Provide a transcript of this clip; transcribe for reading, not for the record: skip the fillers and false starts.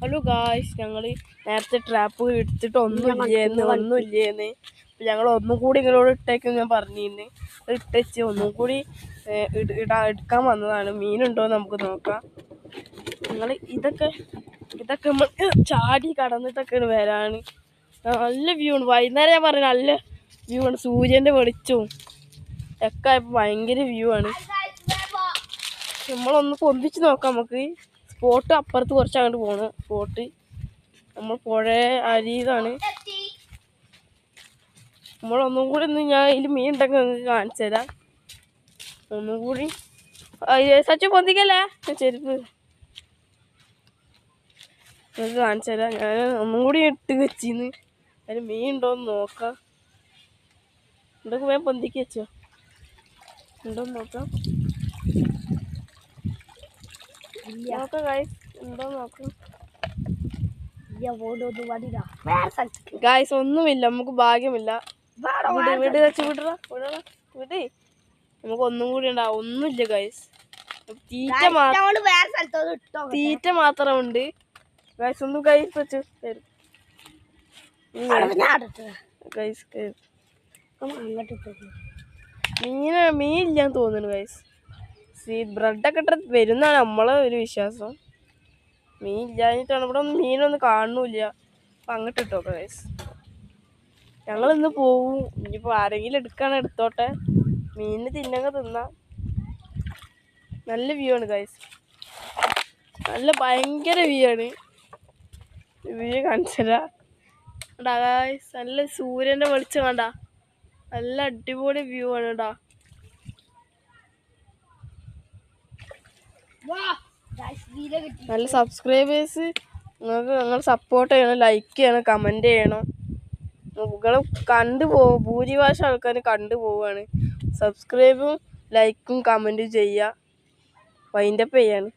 Hello guys, ഞങ്ങൾ നേരത്തെ trap എടുത്തിട്ട് ഒന്നുമില്ലേന്ന് ഞങ്ങൾ ഒന്നും കൂടി ഇങ്ങളോട് ഇട്ടേക്കെന്ന് ഞാൻ പറഞ്ഞിരുന്നു. ഇട്ടച്ച് ഒന്നും കൂടി എടുക്കാൻ വന്നതാണ്. മീനുണ്ടോ നമുക്ക് നോക്കാം. ഞങ്ങൾ ഇതൊക്കെ നമുക്ക് ചാടി കടന്നിട്ടൊക്കെയാണ് വരാണ്. നല്ല വ്യൂ ആണ്. വൈകുന്നേരം ഞാൻ പറഞ്ഞു നല്ല വ്യൂ ആണ്. സൂര്യൻ്റെ വെളിച്ചവും ഒക്കെ ആയപ്പോൾ ഭയങ്കര വ്യൂ ആണ്. നമ്മളൊന്ന് പൊന്തിച്ച് നോക്കാം. നമുക്ക് സ്പോട്ട് അപ്പുറത്ത് കുറച്ച് അങ്ങോട്ട് പോകണം. സ്പോട്ട് നമ്മൾ പുഴ അരിയതാണ്. നമ്മളൊന്നും കൂടി ഒന്ന് ഞാൻ ഇതിൽ മീൻ ഉണ്ടെങ്കിൽ നിങ്ങൾക്ക് കാണിച്ചു തരാം. ഒന്നും കൂടി സച്ചു പൊന്തിക്കല്ലേ ചെരുപ്പ് നിങ്ങൾക്ക് കാണിച്ചു തരാം. ഞാൻ ഒന്നും കൂടി ഇട്ട് വെച്ചിന്ന് അതിന് മീൻ ഉണ്ടോയെന്ന് നോക്കാം. എന്തൊക്കെ വേഗം പൊന്തിക്ക് വെച്ചോ. ഉണ്ടോന്ന് നോക്കാം. നോക്കാം ഗായ്സ്, ഉണ്ടോന്ന് നോക്കാം. ഗായ്സ് ഒന്നുമില്ല, നമുക്ക് ഭാഗ്യമില്ല. വിട് വെച്ച് വിടറ നമുക്ക് ഒന്നും കൂടി ഉണ്ടാവും. ഒന്നുമില്ല ഗായ്സ്, തീറ്റ മാത്രം ഉണ്ട് ഗായ്സ്. ഒന്നും ഗായ്സ് വെച്ച് തരും ഗായ്സ്. മീനില്ലാന്ന് തോന്നുന്നു ഗായ്സ്. ബ്രെഡൊക്കെ ഇട്ട് വരുന്നതാണ് നമ്മളെ ഒരു വിശ്വാസം. മീൻ ഇല്ലാഞ്ഞിട്ടാണ്. ഇവിടെ ഒന്നും മീനൊന്നും കാണുന്നില്ല. അപ്പം അങ്ങോട്ട് ഇട്ടോക്കെ ഗൈസ്. ഞങ്ങളിന്ന് പോവും. ഇനിയിപ്പോൾ ആരെങ്കിലും എടുക്കുകയാണെങ്കിൽ എടുത്തോട്ടെ. മീനിന് തിന്നങ്ങ് തിന്നാം. നല്ല വ്യൂ ആണ് ഗൈസ്. നല്ല ഭയങ്കര വ്യൂ ആണ്. വ്യൂ കാണിച്ചതാ ഗൈസ്. നല്ല സൂര്യൻ്റെ വെളിച്ചം കണ്ട. നല്ല അടിപൊളി വ്യൂ ആണ് കേട്ടാ. നല്ല സബ്സ്ക്രൈബേഴ്സ് നിങ്ങൾ സപ്പോർട്ട് ചെയ്യണം, ലൈക്ക് ചെയ്യണം, കമൻറ്റ് ചെയ്യണം. നിങ്ങൾ കണ്ടുപോകും. ഭൂരിഭാഗം ആൾക്കാർ കണ്ടുപോവാണ്. സബ്സ്ക്രൈബും ലൈക്കും കമൻറ്റും ചെയ്യുക. വൈൻഡപ്പ് ചെയ്യാണ്.